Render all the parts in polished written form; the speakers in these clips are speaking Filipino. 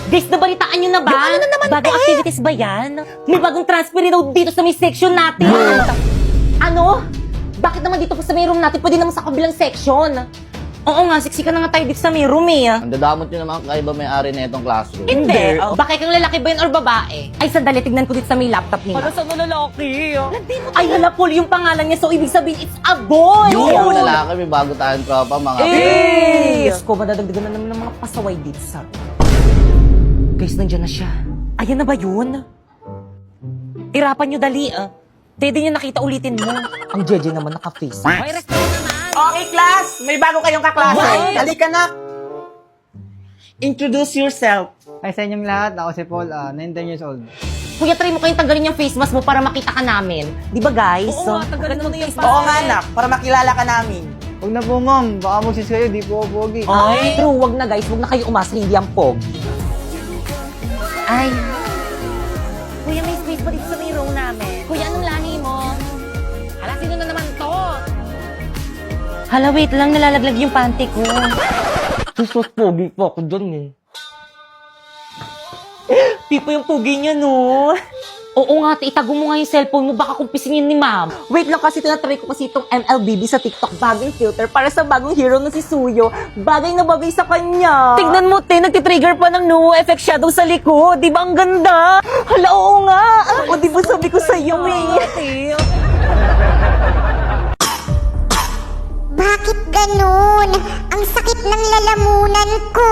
Guys, nabalitaan nyo na ba? Yung ano na naman, Bagong activities ba yan? May bagong transfer daw dito sa may section natin. Ano? Bakit naman dito pa sa may room natin? Pwede naman sa kabilang section. Oo nga, siksika na nga tayo dito sa may room eh. Ang dadamot nyo naman kaiba may-ari na itong classroom. Hindi. Baka kang lalaki ba yun or babae? Ay, sandali, tignan ko dito sa may laptop niya. Para sa lalaki. Ay, hala, Paul, yung pangalan niya. So, ibig sabihin, it's a boy! Yung lalaki, may bago tayong tropa, mga Diyos ko, madadagdagan na naman ng mga pasaway dito sa... Guys, nandiyan na siya. Ayan na ba yun? Irapan nyo dali, ah. Pwede nyo nakita ulitin mo. Ang Jeje naman naka-face. Ay, rest naman! Okay, class. May bago kayong kaklase. What? Halika na. Introduce yourself. Hi sa inyong lahat, ako si Paul, 19 years old. Kuya, try mo kayong tanggalin yung face mask mo para makita ka namin. Di ba, guys? Oo nga, tanggalin mo na yung face Oo nga, anak. Para makilala ka namin. Huwag na po ma'am, baka magsis kayo, di po ako pogi. Ay, true. Wag na, guys. Wag na kayo umasa. Hindi ang pog. Ay. Kuya, may space pa dito sa may room namin. Kuya, anong lahi mo? Hala, sino na naman to? Hala, wait lang. Nalalaglag yung panty ko. Susos, pogi po ako dun eh. Pipo yung pogi niya, no? Oo nga, itago mo nga yung cellphone mo. Baka kumpisingin ni ma'am. Wait lang kasi tinatry ko kasi itong MLBB sa TikTok. Bagong filter para sa bagong hero na si Suyo. Bagay na bagay sa kanya. Tignan mo, te. Nagtitrigger pa ng no effect shadow sa likod. Di ba ang ganda? Hala, oo nga. O, di ba sabi ko sa'yo, eh. Bakit ganun? Ang sakit ng lalamunan ko.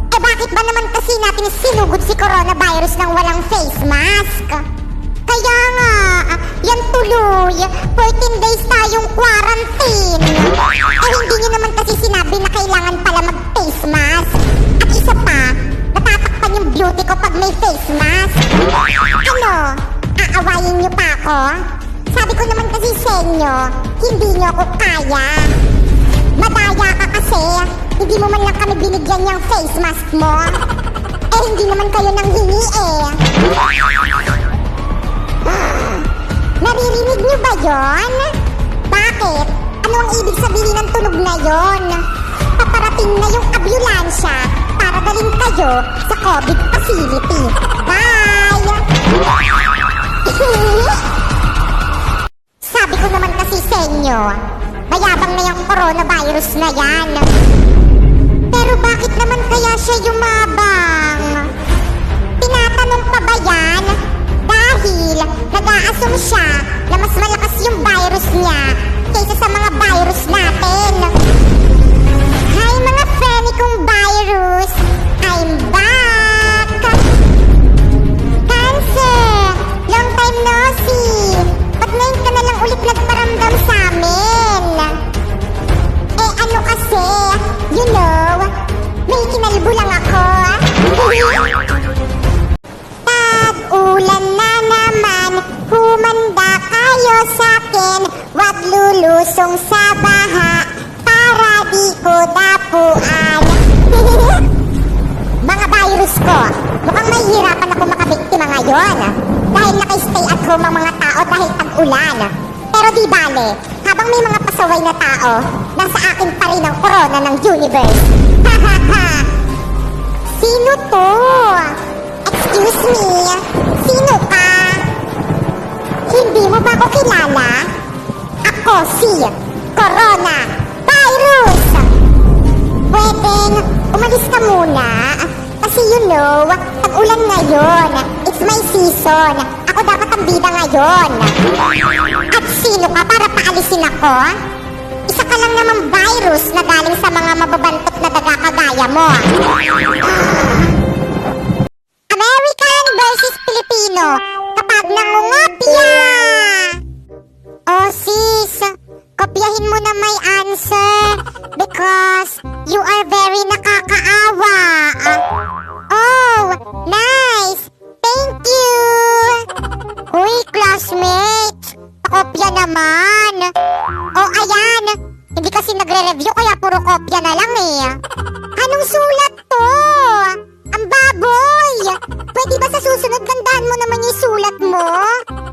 Eh bakit ba naman kasi natin sinugod si coronavirus ng walang face mask? Kaya nga, yan tuloy, 14 days tayong quarantine. Eh hindi nyo naman kasi sinabi na kailangan pala mag-face mask. At isa pa, natatakpan yung beauty ko pag may face mask. Ano? Aawayin nyo pa ako? Sabi ko naman kasi sa inyo, hindi nyo ako kaya. Madaya ka kasi, hindi mo man lang kami binigyan yung face mask mo. Eh hindi naman kayo nang hingi eh. Naririnig nyo ba yon? Bakit? Ano ang ibig sabihin ng tunog na yon? Paparating na yung ambulansya para dalhin kayo sa COVID facility. Bye! Sabi ko naman kasi sa inyo, mayabang na yung coronavirus na yan. Pero bakit naman kaya siya yumabang? Tinatanong pa ba yan? Dahil nag-a-assume siya na mas malakas yung virus niya kaysa sa mga virus natin. Hi mga friendly kong virus! I'm back! Cancer! Long time no see! Ba't ngayon ka na lang ulit nagparamdam sa amin? Eh ano kasi, you know, may kinalbo lang ako. Tag-ulan na naman, humanda kayo sa'kin. Wag lulusong sa baha, para di ko dapuan. Mga virus ko, mukhang mahihirapan ako makabiktima ngayon. Dahil naka-stay at home ang mga tao dahil tag-ulan. Pero di bale, habang may mga pasaway na tao, nasa akin pa rin ang corona ng universe. Hahaha! Sino to? Excuse me, sino ka? Hindi mo ba ako kilala? Ako si Corona Virus! Pwedeng umalis ka muna. Kasi you know, tag-ulan ngayon. It's my season. Ako dapat ang bida ngayon. At sino ka para paalisin ako? Isa ka lang namang virus na galing sa mga mababantot na daga kagaya mo. American versus Filipino kapag nangungopia! Oh sis, kopyahin mo na may answer because you are very nakakaawa. Oh, nice! Thank you! Uy, classmates! Pakopya naman! Oh, ayan! Hindi kasi nagre-review kaya puro kopya na lang eh. Anong sulat to? Ang baboy! Pwede ba sa susunod gandahan mo naman yung sulat mo?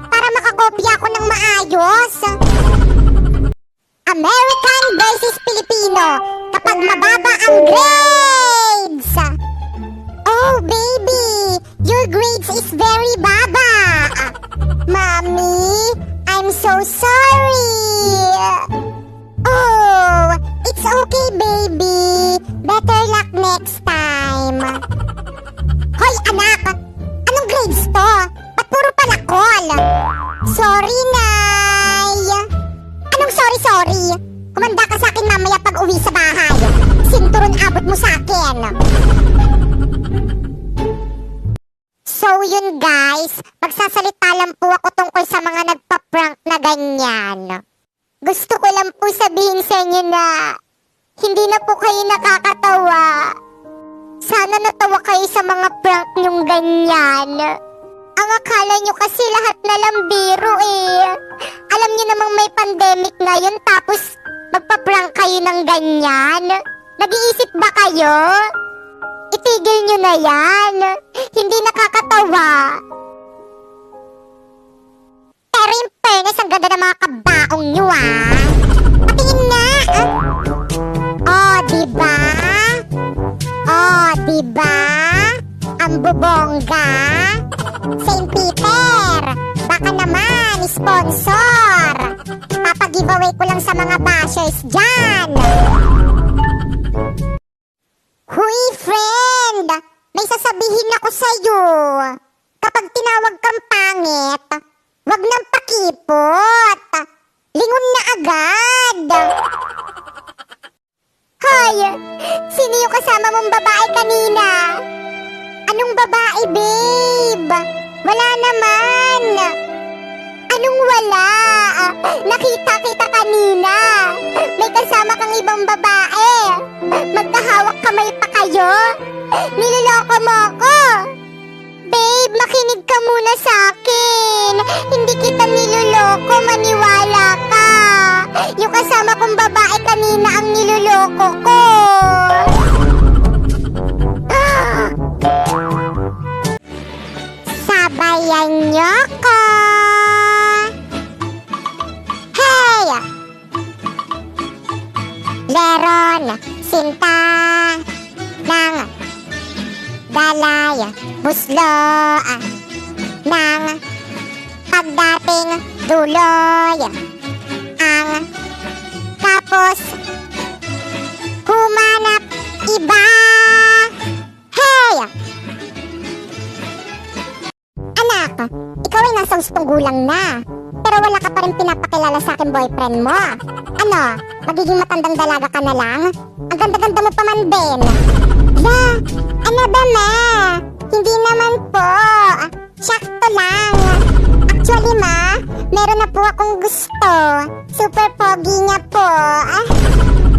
Para makakopya ako ng maayos? American versus Filipino kapag mababa ang grades! your grades is very baba. Mommy, I'm so sorry. Oh, it's okay, baby. Better luck next time. Hoy, anak! Anong grades to? Ba't puro palakol? Sorry, Nay! Anong sorry? Kumanda ka sa akin mamaya pag uwi sa bahay. Sinturon abot mo sa akin. So yun guys, magsasalita lang po ako tungkol sa mga nagpa-prank na ganyan. Gusto ko lang po sabihin sa inyo na hindi na po kayo nakakatawa. Sana natawa kayo sa mga prank nyong ganyan. Ang akala nyo kasi lahat na lang biro eh. Alam nyo namang may pandemic ngayon tapos magpa-prank kayo ng ganyan. Nag-iisip ba kayo? Itigil nyo na yan. Hindi nakakatawa. Pero in fairness, ang ganda ng mga kabaong nyo ah. Patingin nga. Oh, diba? Oh, diba? Ang bubongga. St. Peter, baka naman, sponsor. Papag-giveaway ko lang sa mga bashers dyan. Huy, friend! May sasabihin ako sa'yo. Kapag tinawag kang pangit, wag nang pakipot. Lingon na agad. Hoy, sino yung kasama mong babae kanina? Anong babae, babe? Wala naman. Anong wala? Nakita kita kanina. May kasama kang ibang babae. Magkahawak kamay pa kayo. Niloloko mo ako. Babe, makinig ka muna sa akin. Hindi kita niloloko, maniwala ka. Yung kasama kong babae kanina ang niloloko ko. Sabayan niyo ko. Hey! Leron, sinta, ng dalay, buslo, ng pagdating duloy, ang tapos humanap iba. Hey! Anak, ikaw ay nasa ustong gulang na. Pero wala ka pa rin pinapakilala sa akin boyfriend mo. Ano, magiging matandang dalaga ka na lang? Ang ganda-ganda mo pa man din. La, ano ba ma? Hindi naman po. Sakto lang. Actually ma, meron na po akong gusto. Super pogi niya po.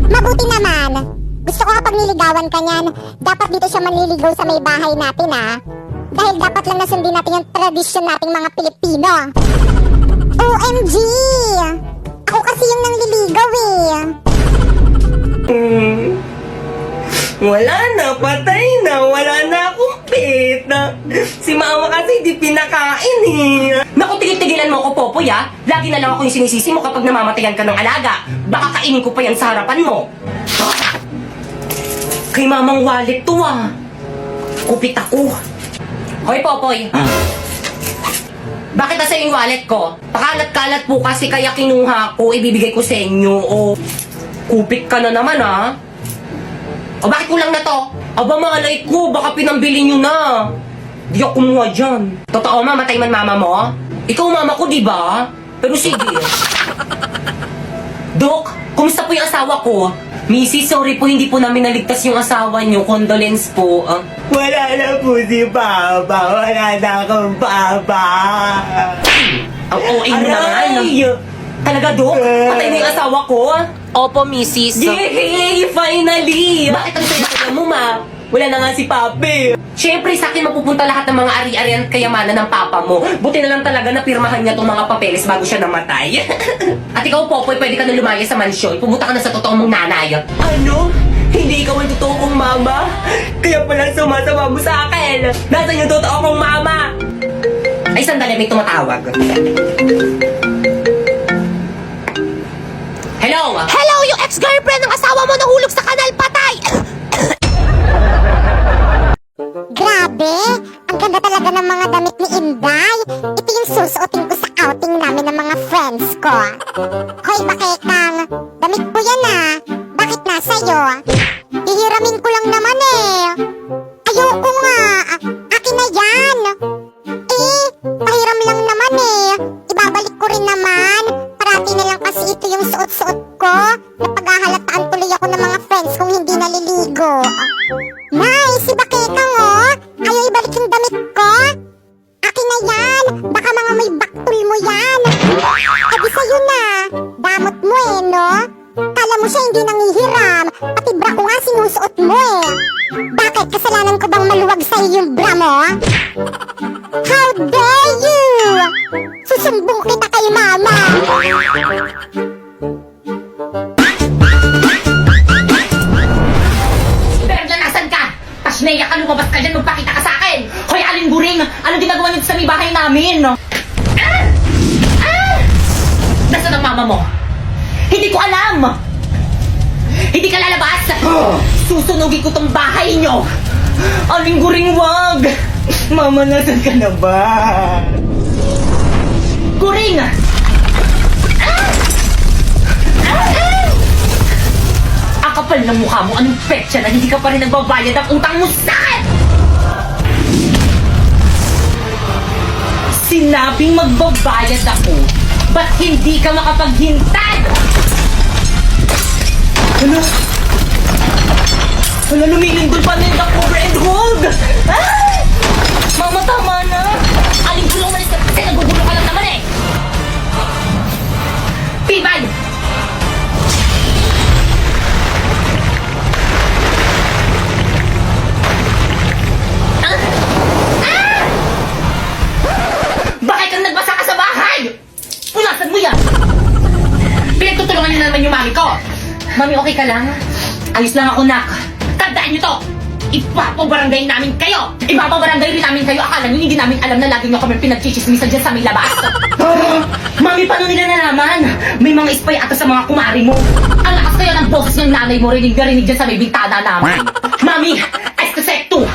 Mabuti naman. Gusto ko kapag niligawan ka niyan, dapat dito siya manliligaw sa may bahay natin Dahil dapat lang nasundin natin yung tradisyon nating mga Pilipino. OMG! Ako kasi yung nangliligaw Wala na, patay na. Wala na akong peta. Si mama kasi di pinakain Naku, tigil-tigilan mo ako, Popoy Lagi na lang ako yung sinisisi mo kapag namamatayan ka ng alaga. Baka kainin ko pa yan sa harapan mo. Kay mamang wallet to Kupit ako. Hoy, Popoy. Bakit nasa yung wallet ko? Pakalat-kalat po kasi kaya kinuha ko, ibibigay ko sa inyo. O, kupit ka na naman O, bakit kulang na to? Aba, malay ko, baka pinambili nyo na. Di ako kumuha dyan. Totoo, mamatay man mama mo? Ikaw mama ko, di ba? Pero sige. Dok, kumusta po yung asawa ko? Missy, sorry po, hindi po namin naligtas yung asawa nyo. Condolence po. Wala na po si Papa. Wala na akong Papa. Ang OA mo naman. Talaga, Dok? Patay na yung asawa ko? Opo, Mrs. Yay! Finally! Bakit ang saya mo, ma? Wala na nga si Papi. Siyempre, sa akin mapupunta lahat ng mga ari-arian at kayamanan ng papa mo. Buti na lang talaga na pirmahan niya tong mga papeles bago siya namatay. At ikaw, Popoy, pwede ka na lumaya sa mansyon. Pumunta ka na sa totoong mong nanay. Ano? Hindi ikaw ang totoo kong mama? Kaya pala sumasama mo sa akin. Nasaan yung totoo kong mama? Ay, sandali, may tumatawag. Hello? Hello, yung ex-girlfriend ng asawa mo nahulog sa kanal, patay! Grabe, ang ganda talaga talaga ng mga damit ni Inday. Ito yung susuotin ko sa outing namin ng mga friends ko. Hoy, Bakekang, damit ko yan ah. Bakit nasa'yo? Hihiramin ko lang naman eh. Ayoko nga. Akin na yan. Pahiram lang naman eh. Ibabalik ko rin naman. Parati na lang kasi ito yung suot-suot ko. Napaghahalataan tuloy ako ng mga friends kung hindi naliligo. Nice, si Bakekang oh. Ayaw ibalik yung damit ko. Akin na yan. Baka mga may baktul mo yan. Adi sa'yo na. Damot mo eh, no? Kala mo siya hindi nangihiram. Pati bra ko nga sinusuot mo eh. Bakit? Kasalanan ko bang maluwag sa'yo yung bra mo? How dare you! Susumbong kita kay mama! Berna, nasan ka? Pasneya ka, lumabas ka dyan, magpakita ka sa akin! Hoy, Aling Buring! Anong ginagawa niyo sa may bahay namin? Nasaan ang mama mo? Hindi ko alam! Hindi ka lalabas! Susunugin ko tong bahay niyo! Aling Buring, wag! Mama, nasan ka na ba? Guring! Ang kapal ng mukha mo, anong petsa na hindi ka pa rin nagbabayad ang utang mo sa akin! Sinabing magbabayad ako, ba't hindi ka makapaghintay? Ano? Ano, lumilindol pa na yung cover and hold! Ah! Mama, tama na! Aling gulong malis ka kasi nagugulo ka lang naman eh! Pibay! Bakit kang nagbasa ka sa bahay? Punasan mo yan! Pinagtutulungan niyo na naman yung mami ko! Mami, okay ka lang? Ayos lang ako, nak. Tandaan niyo to! Ipapabarangay namin kayo! Ipapabarangay rin namin kayo! Akala niyo hindi namin alam na lagi niyo kami pinagchichismisan dyan sa may labas! Mami, paano nila nalaman? May mga spy ata sa mga kumari mo! Ang lakas kaya ng boses ng nanay mo rinig na rinig dyan sa may bintana namin! Mami, eskusekto!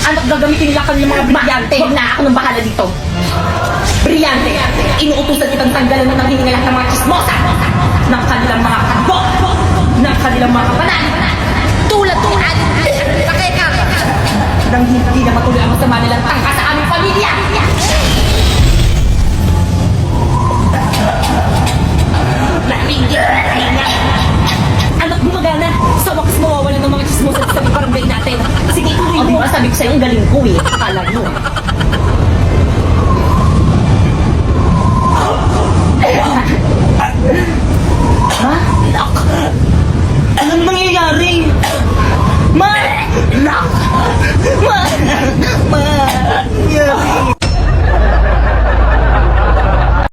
Anak, gagamitin nila kami mga brilyante! Huwag na ako nang bahala dito! Brilyante! Inuutusan kitang tanggalan na ng hininga lahat ng mga chismosa! Ng kanilang mga kagbo! Ng kanilang mga kapanan! Tulad ko, Bakekang! Nang hindi na matuloy ang masama nilang tangka sa aming pamilya! Anak, gumagana! Sa wakas mawawalan ng mga chismosa sa barangay natin! Sige, tuloy mo! Sabi ko sa'yo, ang galing ko eh! Akala nyo!